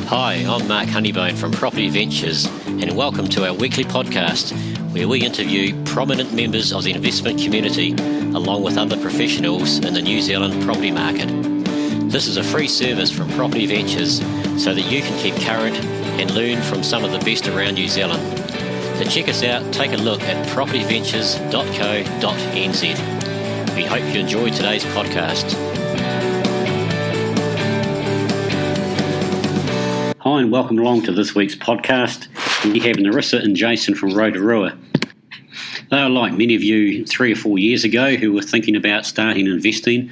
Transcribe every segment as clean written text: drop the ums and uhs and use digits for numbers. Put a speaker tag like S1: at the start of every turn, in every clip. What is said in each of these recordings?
S1: Hi, I'm Mark Honeybone from Property Ventures, and welcome to our weekly podcast where we interview prominent members of the investment community along with other professionals in the New Zealand property market. This is a free service from Property Ventures so that you can keep current and learn from some of the best around New Zealand. To check us out, take a look at propertyventures.co.nz. We hope you enjoyed today's podcast. Hi and welcome along to this week's podcast. We have Narissa and Jason from Rotorua. They are like many of you 3 or 4 years ago who were thinking about starting investing.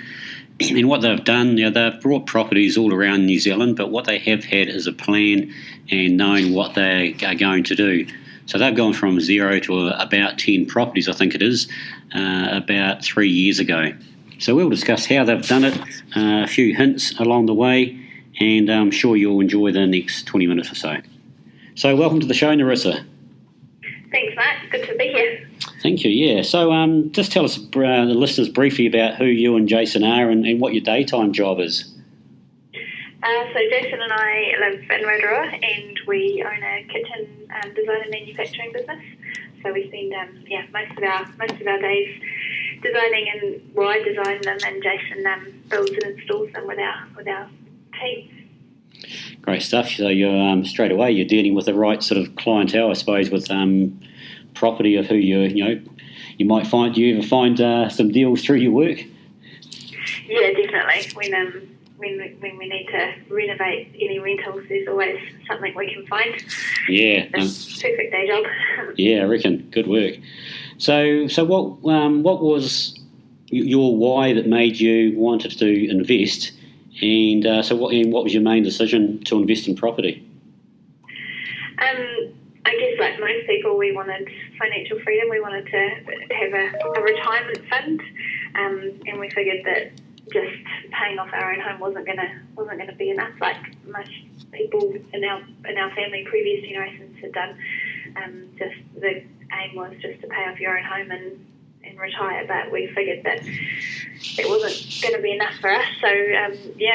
S1: And what they've done, they've brought properties all around New Zealand, but what they have had is a plan and knowing what they are going to do. So they've gone from 0 to about 10 properties, I think it is, about 3 years ago. So we'll discuss how they've done it, a few hints along the way, and I'm sure you'll enjoy the next 20 minutes or so. So welcome to the show, Narissa.
S2: Thanks, Mark. Good to be here.
S1: Thank you, yeah. So just tell us, the listeners, briefly about who you and Jason are and what your daytime job is.
S2: So Jason and I live in Rotorua and we own a kitchen design and manufacturing business. So we spend most of our days designing, and I design them and Jason builds and installs them with our team.
S1: Great stuff. So you're straight away you're dealing with the right sort of clientele, I suppose, with property of who you might find. Do you ever find some deals through your work?
S2: Yeah, definitely. When we need to renovate any rentals, there's always something we can find.
S1: Yeah,
S2: perfect day job.
S1: Yeah, I reckon. Good work. So what was your why that made you wanted to invest? And so what was your main decision to invest in property?
S2: I guess like most people, we wanted financial freedom. We wanted to have a retirement fund, and we figured that just paying off our own home wasn't gonna be enough. Like most people in our family, previous generations had done. Just the aim was just to pay off your own home and retire, but we figured that it wasn't going to be enough for us. So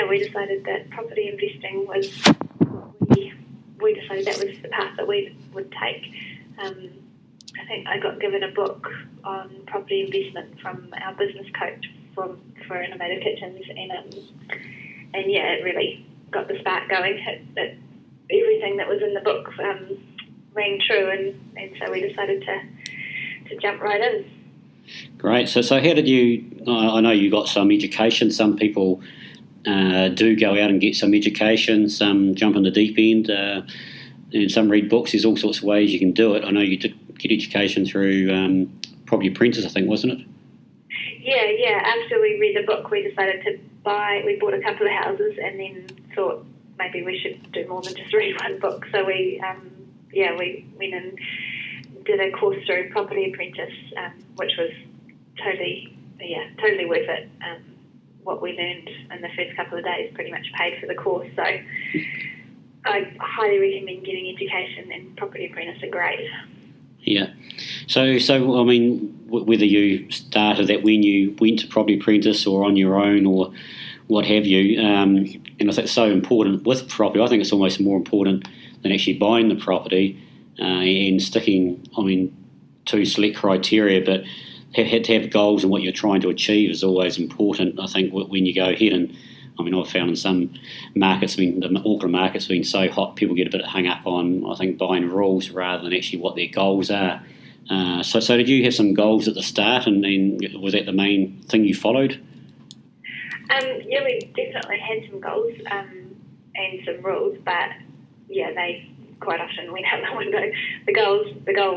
S2: we decided that property investing was we decided that was the path that we would take. I think I got given a book on property investment from our business coach for Innovative Kitchens, and it really got the spark going. That everything that was in the book rang true, and so we decided to jump right in.
S1: Great. So how did you? I know you got some education. Some people do go out and get some education. Some jump in the deep end, and some read books. There's all sorts of ways you can do it. I know you did get education through Property Apprentice, I think, wasn't it?
S2: Yeah. After we read the book, we decided to buy. We bought a couple of houses, and then thought maybe we should do more than just read one book. So we went and did a course through Property Apprentice, which was totally worth it. What we learned in the first couple of days pretty much paid for the course. So I highly recommend getting education, and Property Apprentice are great.
S1: Yeah. So I mean, whether you started that when you went to Property Apprentice or on your own or what have you, and I think it's so important with property. I think it's almost more important than actually buying the property. And sticking, to select criteria, but had to have goals and what you're trying to achieve is always important, I think, when you go ahead. And, I've found in some markets, the Auckland market's been so hot, people get a bit hung up on, I think, buying rules rather than actually what their goals are. So did you have some goals at the start, and was that the main thing you followed?
S2: We definitely had some goals and some rules, but, they quite often went out the window. The goal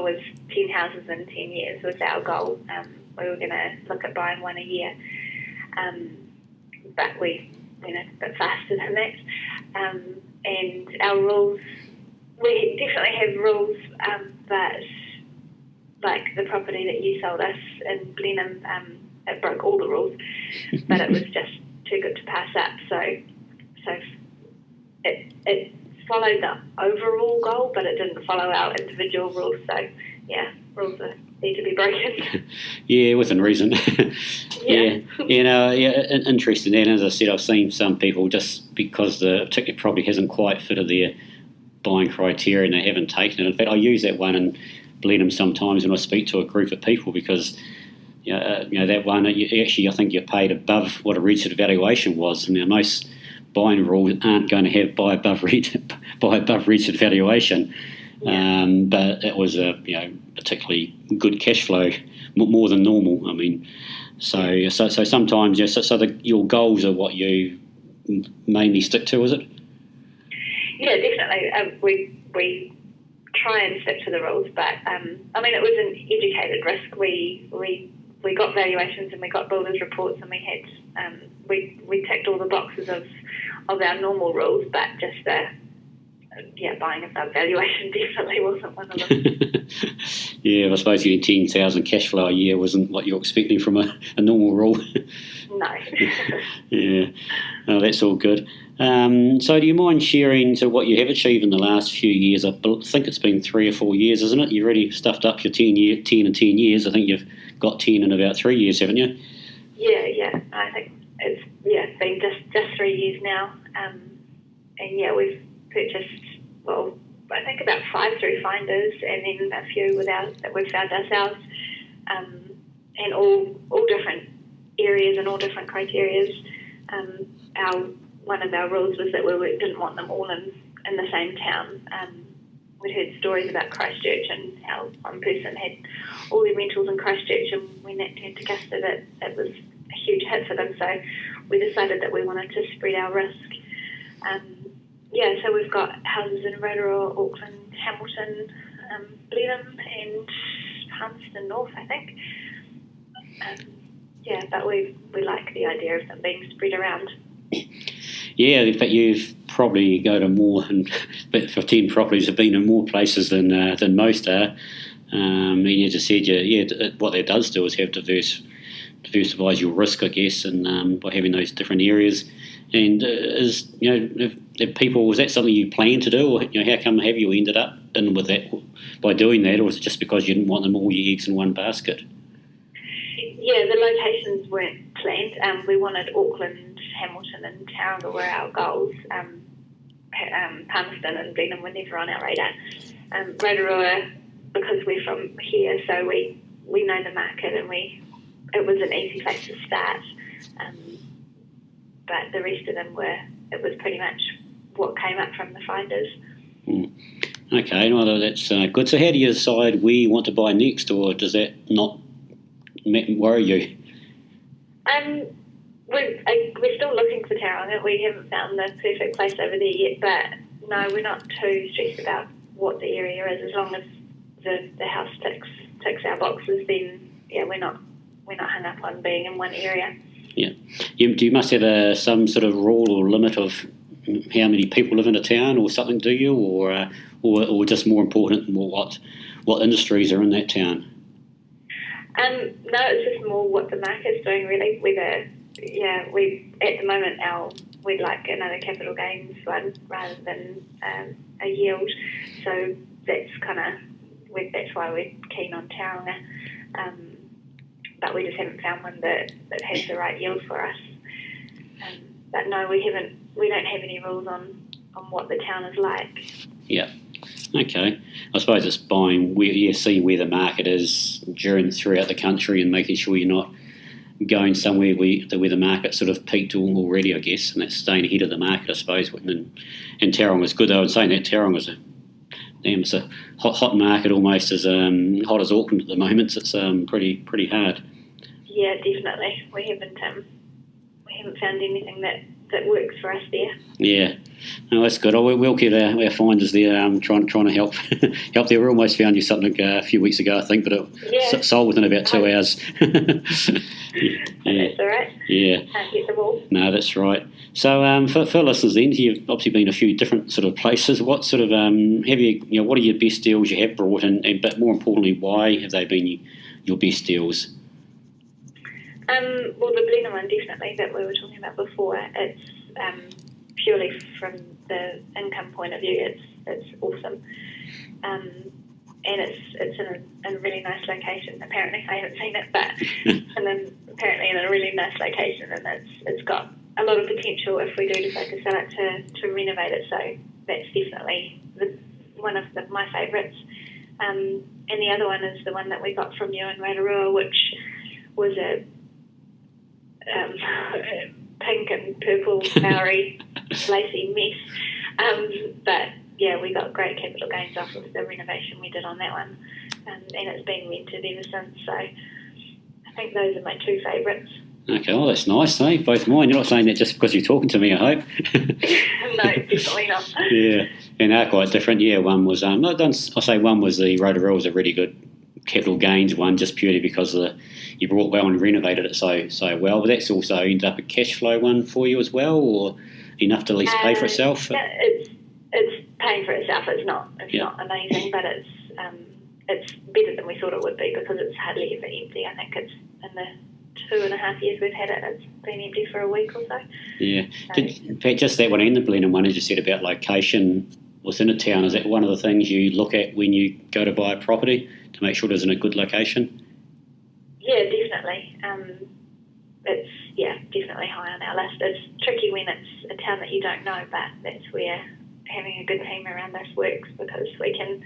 S2: was 10 houses in 10 years was our goal. We were going to look at buying one a year, but we went a bit faster than that. And our rules, we definitely have rules, but like the property that you sold us in Blenheim, it broke all the rules, but it was just too good to pass up. So it followed the overall goal, but it didn't follow our individual rules. So rules are need to be broken.
S1: Yeah, within reason.
S2: Yeah.
S1: Interesting. And as I said, I've seen some people just because the particular property hasn't quite fitted their buying criteria and they haven't taken it. In fact, I use that one in Blenheim sometimes when I speak to a group of people because that one, I think you're paid above what a registered valuation was. Now, most buying rules aren't going to buy above registered valuation.
S2: Yeah.
S1: But it was a particularly good cash flow, more than normal. I mean, so sometimes your goals are what you mainly stick to, is it?
S2: Yeah, definitely. We try and stick to the rules, but I mean, it was an educated risk. We got valuations and we got builders' reports and we had we ticked all the boxes of our normal rules, but just buying above valuation definitely wasn't one of them.
S1: Yeah, I suppose getting 10,000 cash flow a year wasn't what you're expecting from a normal rule.
S2: No.
S1: Yeah, no, that's all good. So do you mind sharing what you have achieved in the last few years? I think it's been 3 or 4 years, isn't it? You've already stuffed up your 10 and 10 years. I think you've got 10 in about 3 years, haven't you?
S2: Yeah. I think it's been just 3 years now. And we've purchased, I think about 5 through Finders and then a few that we've found ourselves, and all different areas and all different criteria. One of our rules was that we didn't want them all in the same town. We'd heard stories about Christchurch and how one person had all their rentals in Christchurch, and when that turned to Gusted, it was a huge hit for them. So we decided that we wanted to spread our risk. So we've got houses in Rotorua, Auckland, Hamilton, Blenheim, and Palmerston North, I think. But we like the idea of them being spread around.
S1: Yeah, in fact, you've probably go to more, but 10 properties have been in more places than most are. And you just said, what that does do is have diversifies your risk, I guess, and by having those different areas. And if people, was that something you planned to do, or how come have you ended up in with that by doing that, or was it just because you didn't want them all your eggs in one basket?
S2: Yeah, the locations weren't planned. We wanted Auckland, Hamilton, and Tauranga were our goals. Palmerston and Blenheim were never on our radar. Rotorua, because we're from here, so we know the market, and it was an easy place to start. But the rest of them it was pretty much what came up from the Finders.
S1: Okay, well, that's good. So how do you decide where you want to buy next, or does that not worry you? We're still looking for Tauranga. We haven't found the perfect place over there yet, but no, we're not too stressed about what the area is. As long as the house ticks our boxes, then we're not hung up on being in one area. Yeah, you must have some sort of rule or limit of how many people live in a town or something, do you, or just more important, what industries are in that town?
S2: No, it's just more what the market's doing, really. We at the moment we'd like another capital gains one rather than a yield, so that's that's why we're keen on Tauranga. But we just haven't found one that has the right yield for us. But no, we don't have any rules on what the town is like. Yeah.
S1: Okay. I suppose it's seeing where the market is throughout the country and making sure you're not going somewhere where the market sort of peaked already, I guess, and that's staying ahead of the market, I suppose. And Tauranga is good, though. I'm saying that Tauranga is it's a hot market, almost as hot as Auckland at the moment. It's pretty hard.
S2: Yeah, definitely. We haven't found anything that works for us there.
S1: Yeah, no, that's good. We'll keep our finders there, trying to help there. We almost found you something a few weeks ago, I think, but it sold within about 2 hours.
S2: That's all right.
S1: Yeah.
S2: Can't get them all.
S1: No, that's right. So for listeners then, you've obviously been a few different sort of places. What sort of what are your best deals you have brought in, but more importantly, why have they been your best deals?
S2: Well, the Blenheim one definitely that we were talking about before. It's purely from the income point of view. It's awesome, and and it's in a really nice location. Apparently, I haven't seen it, but and then apparently in a really nice location, and it's got a lot of potential if we do decide to sell it to renovate it. So that's definitely one of my favourites. And the other one is the one that we got from you in Rotorua, which was a pink and purple flowery lacy mess. But yeah, we got great capital gains off of the renovation we did on that one, and it's been rented ever since. So I think those are my two favourites.
S1: Okay, well, that's nice, eh? Both mine. You're not saying that just because you're talking to me, I hope.
S2: No, definitely not.
S1: Yeah, and they're quite different. Yeah, one was one was the Rotorua was a really good capital gains one, just purely because you brought well and renovated it so well. But that's also ended up a cash flow one for you as well, or enough to at least pay for itself.
S2: Yeah, it's paying for itself. It's not amazing, but it's better than we thought it would be because it's hardly ever empty. I think it's in the 2.5 years we've had it, it's been empty for a week or so.
S1: Yeah. In fact, just that one and the Blenheim one, as you said about location within a town, is that one of the things you look at when you go to buy a property to make sure it's in a good location?
S2: Yeah, definitely. It's definitely high on our list. It's tricky when it's a town that you don't know, but that's where having a good team around us works, because we can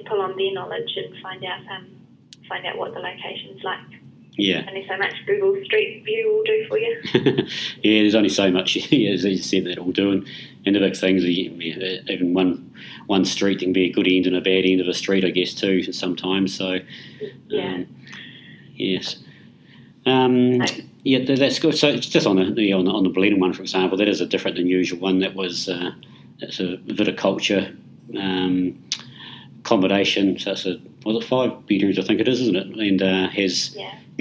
S2: pull on their knowledge and find out what the location's like.
S1: Yeah.
S2: Only so much Google Street View will do for you.
S1: Yeah, there's only so much, as you said, that it will do. And the big things, even one street can be a good end and a bad end of a street, I guess, too, sometimes. So, yes. Yeah, that's good. So just on the Blenheim one, for example, that is a different than usual one. That was it's a viticulture accommodation. So it's 5 bedrooms, I think it is, isn't it? And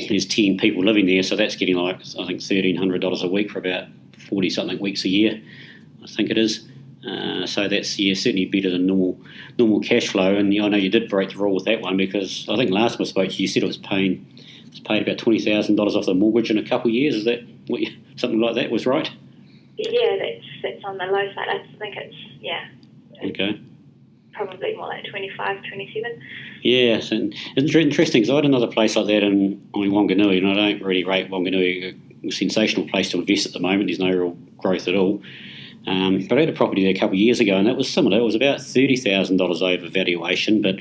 S1: there's 10 people living there, so that's getting like, I think, $1,300 a week for about 40-something weeks a year, I think it is. So that's certainly better than normal cash flow. And I know you did break the rule with that one, because I think last time I spoke to you, you said it was paid about $20,000 off the mortgage in a couple of years. Is that something like that was right?
S2: Yeah, that's on the low side. I think it's
S1: Okay.
S2: Probably more like 25, 27.
S1: Yes, and it's interesting because I had another place like that in Wanganui, and I don't really rate Wanganui a sensational place to invest at the moment. There's no real growth at all. But I had a property there a couple of years ago, and that was similar. It was about $30,000 over valuation, but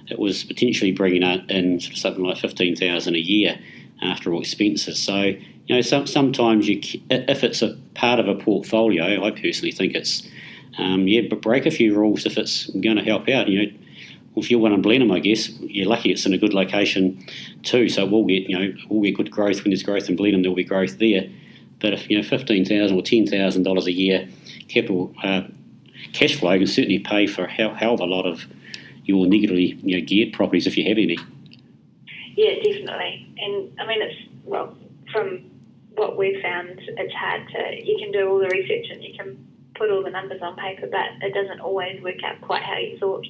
S1: it was potentially bringing in sort of something like $15,000 a year after all expenses. So sometimes if it's a part of a portfolio, I personally think it's but break a few rules if it's going to help out. If you're one in Blenheim, I guess you're lucky it's in a good location too. So we'll get good growth when there's growth in Blenheim. There'll be growth there. But if $15,000 or $10,000 a year capital cash flow can certainly pay for a hell of a lot of your negatively geared properties if you have any.
S2: Yeah, definitely. And I mean, from what we've found, it's hard to. You can do all the research and you can put all the numbers on paper, but it doesn't always work out quite how you thought.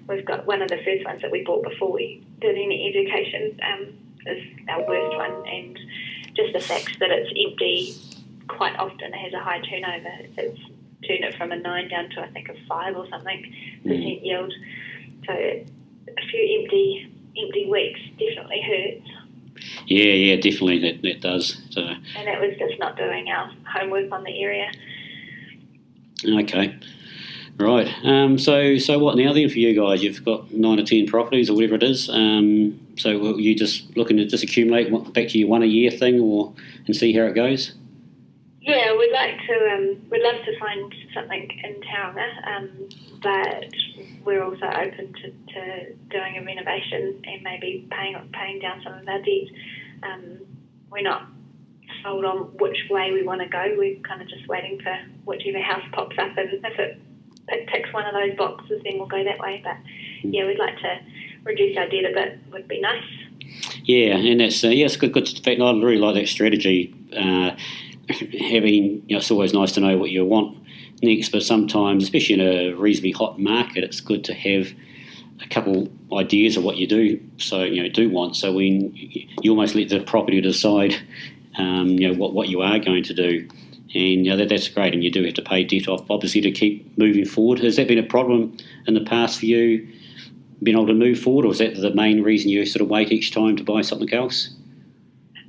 S2: We've got one of the first ones that we bought before we did any education is our worst one, and just the fact that it's empty quite often, it has a high turnover. It's turned it from a 9 down to, I think, a 5 or something percent yield. So a few empty weeks definitely hurts.
S1: Yeah, definitely that does. So.
S2: And that was just not doing our homework on the area.
S1: Okay, right. So what now then for you guys? You've got 9 or 10 properties or whatever it is. So are you just looking to just accumulate back to your one a year thing, and see how it goes?
S2: Yeah, we'd love to find something in Tauranga, but we're also open to doing a renovation and maybe paying down some of our debt. We're not sold on which way we want to go. We're kind of just waiting for whichever house pops up, and if it ticks one of those boxes, then we'll go that way. But yeah, we'd like to reduce our debt a bit. Would be nice. Yeah,
S1: and that's it's good. In fact, I really like that strategy. Having it's always nice to know what you want next, but sometimes, especially in a reasonably hot market, it's good to have a couple ideas of what you do. So do want. So when you almost let the property decide. What you are going to do, and that's great. And you do have to pay debt off, obviously, to keep moving forward. Has that been a problem in the past for you been able to move forward, or is that the main reason you sort of wait each time to buy something else?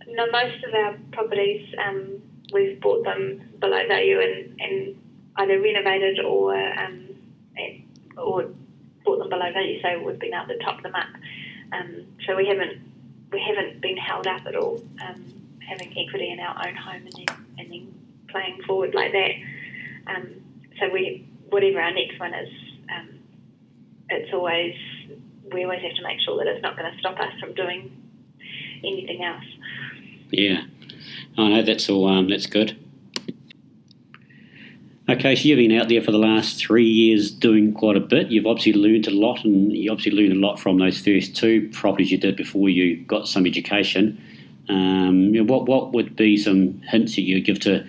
S2: No, most of our properties, we've bought them below value and either renovated or bought them below value, so we've been able to top them up. So we haven't been held up at all, having equity in our own home and then playing forward like that. So whatever our next one is, we always have to make sure that it's not going to stop us from doing anything else.
S1: Yeah, I know, that's all. That's good. Okay, so you've been out there for the last 3 years doing quite a bit. You've obviously learned a lot, and you obviously learned a lot from those first 2 properties you did before you got some education. What would be some hints that you would give to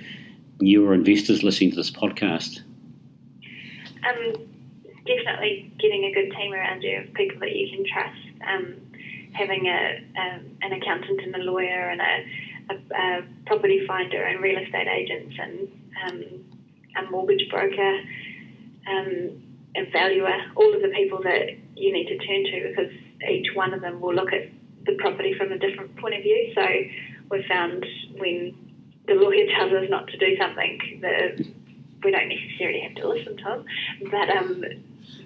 S1: newer investors listening to this podcast?
S2: Definitely getting a good team around you of people that you can trust. Having an accountant and a lawyer and a property finder and real estate agents and a mortgage broker, a valuer, all of the people that you need to turn to, because each one of them will look at the property from a different point of view. So we've found when the lawyer tells us not to do something, that we don't necessarily have to listen to them, but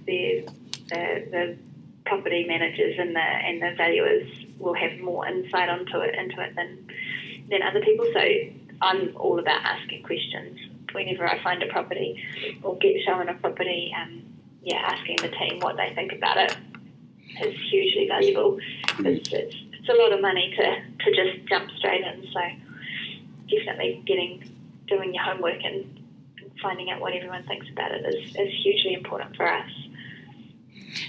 S2: the property managers and the valuers will have more insight into it than other people. So I'm all about asking questions whenever I find a property or get shown a property. Asking the team what they think about it is hugely valuable, because it's a lot of money to just jump straight in. So definitely doing your homework and finding out what everyone thinks about it is hugely important for us.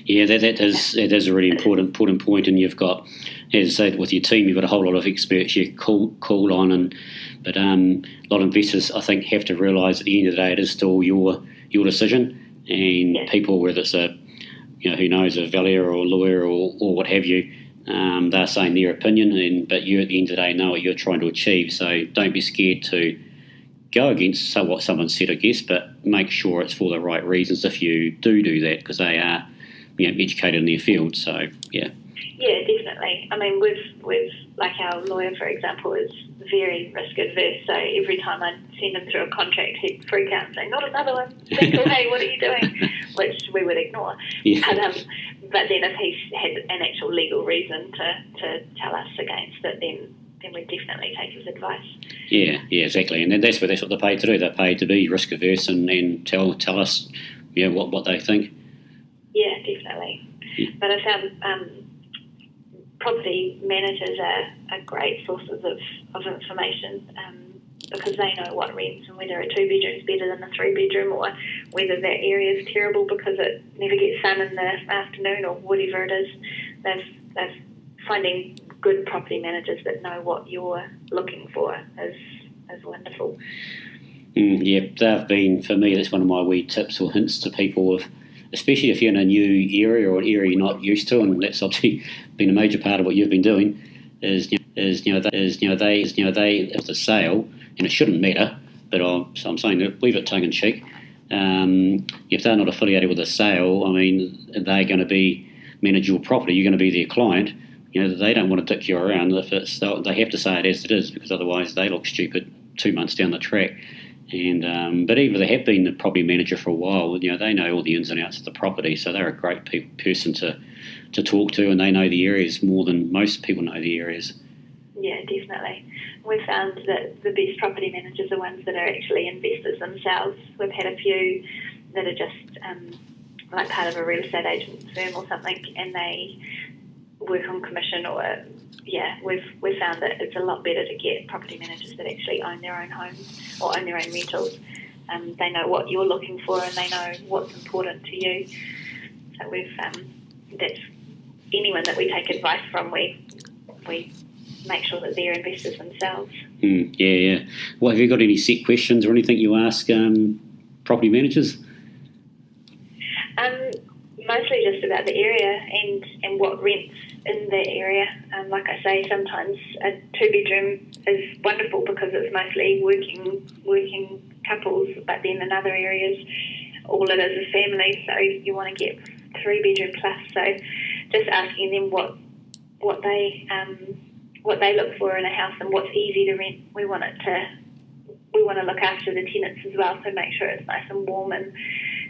S1: Yeah, that is a really important point, and you've got, as I said, with your team, you've got a whole lot of experts you call on, but a lot of investors, I think, have to realise at the end of the day it is still your decision, and people, whether it's a valuer or a lawyer or what have you, they're saying their opinion, but you at the end of the day know what you're trying to achieve, so don't be scared to go against what someone said, I guess, but make sure it's for the right reasons if you do that, because they are educated in their field. So yeah,
S2: definitely. I mean, we've like our lawyer, for example, is very risk adverse, so every time I send him through a contract, he'd freak out and say, "Not another one, Michael, hey, what are you doing?" which we would ignore. But then if he's had an actual legal reason to tell us against it, then we definitely take his advice. Yeah,
S1: exactly, and that's what they're paid to do. They're paid to be risk averse and tell us what they think.
S2: Yeah, definitely. Yeah. But I found property managers are great sources of information, because they know what rents and whether a 2-bedroom is better than a 3-bedroom, or whether that area is terrible because it never gets sun in the afternoon or whatever it is. They're finding good property managers that know what you're looking for is wonderful.
S1: They've been, for me, that's one of my wee tips or hints to people, especially if you're in a new area or an area you're not used to, and that's obviously been a major part of what you've been doing, is if the sale, and it shouldn't matter, but I'm saying that leave it tongue in cheek. If they're not affiliated with a sale, I mean, they're going to be manage your property. You're going to be their client. They don't want to dick you around. They have to say it as it is, because otherwise they look stupid 2 months down the track. And but even if they have been the property manager for a while, they know all the ins and outs of the property, so they're a great person to talk to, and they know the areas more than most people know the areas.
S2: Yeah, definitely. We've found that the best property managers are ones that are actually investors themselves. We've had a few that are just like part of a real estate agent firm or something, and they work on commission, or we've found that it's a lot better to get property managers that actually own their own homes or own their own rentals. They know what you're looking for, and they know what's important to you. So that's anyone that we take advice from, we make sure that they're investors themselves.
S1: Yeah. Well, have you got any set questions or anything you ask property managers?
S2: Mostly just about the area and what rents in that area. Like I say, sometimes a 2-bedroom is wonderful because it's mostly working couples, but then in other areas all it is family, so you want to get 3-bedroom plus. So just asking them what they look for in a house and what's easy to rent. We want to look after the tenants as well, so make sure it's nice and warm, and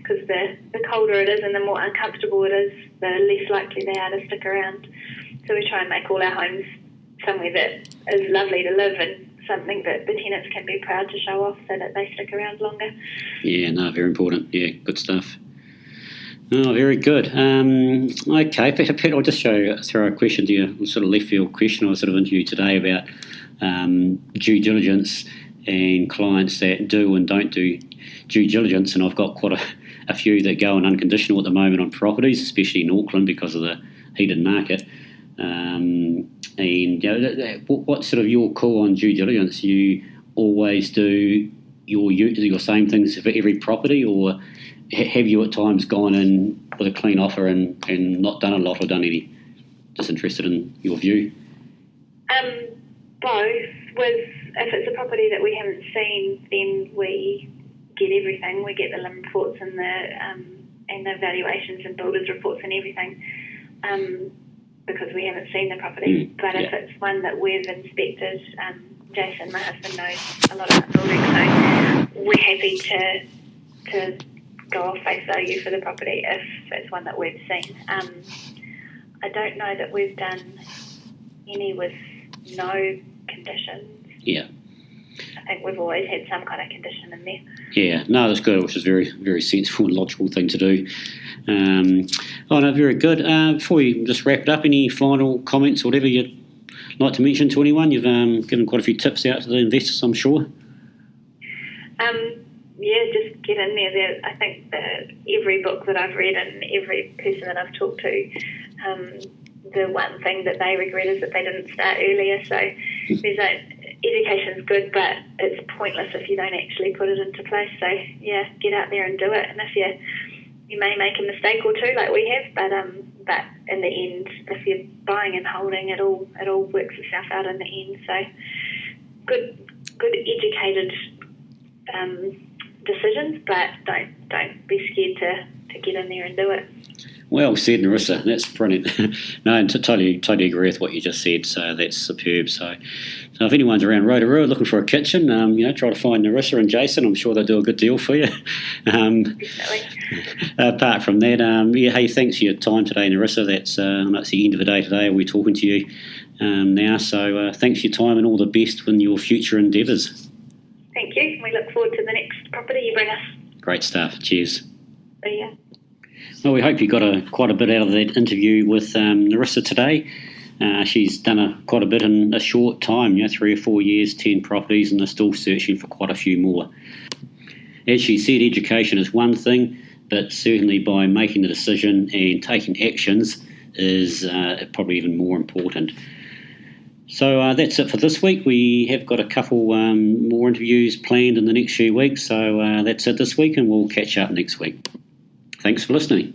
S2: because the colder it is and the more uncomfortable it is, the less likely they are to stick around. So we try and make all our homes somewhere that is lovely to live and something that the tenants can be proud to show off so that they stick around longer.
S1: Yeah, no, very important. Yeah, good stuff. Oh, very good. Okay, Pat, I'll just throw a question to you, sort of left field question. I was sort of interviewed today about due diligence and clients that do and don't do due diligence, and I've got quite a few that go on unconditional at the moment on properties, especially in Auckland because of the heated market. And what's sort of your call on due diligence? You always do your same things for every property, or have you at times gone in with a clean offer and not done a lot or done any? Just interested in your view.
S2: Both. If it's a property that we haven't seen, then we get everything. We get the LIM reports and the valuations and builders reports and everything, because we haven't seen the property. But if it's one that we've inspected, Jason, my husband, knows a lot about building, so we're happy to go off face value for the property if it's one that we've seen. I don't know that we've done any with no conditions.
S1: Yeah.
S2: I think we've always had some kind of condition in there.
S1: Yeah, no, that's good, which is very, very sensible and logical thing to do. Very good. Before we just wrap it up, any final comments or whatever you'd like to mention to anyone? You've given quite a few tips out to the investors, I'm sure.
S2: Just get in there. I think that every book that I've read and every person that I've talked to, the one thing that they regret is that they didn't start earlier. So education's good, but it's pointless if you don't actually put it into place. So yeah, get out there and do it. And if you may make a mistake or two, like we have, but in the end, if you're buying and holding, it all works itself out in the end. So good educated decisions, but don't be scared to get in there and do it.
S1: Well said, Narissa. That's brilliant. No, and totally agree with what you just said. So that's superb. So if anyone's around Rotorua looking for a kitchen, try to find Narissa and Jason. I'm sure they'll do a good deal for you.
S2: Definitely.
S1: Apart from that, hey, thanks for your time today, Narissa. That's the end of the day today. We're talking to you now. So thanks for your time and all the best in your future endeavours.
S2: Thank you. We look forward to the next property you bring us.
S1: Great stuff. Cheers.
S2: See ya.
S1: Well, we hope you got quite a bit out of that interview with Narissa today. She's done quite a bit in a short time, 3 or 4 years, 10 properties, and they're still searching for quite a few more. As she said, education is one thing, but certainly by making the decision and taking actions is probably even more important. So that's it for this week. We have got a couple more interviews planned in the next few weeks, so that's it this week, and we'll catch up next week. Thanks for listening.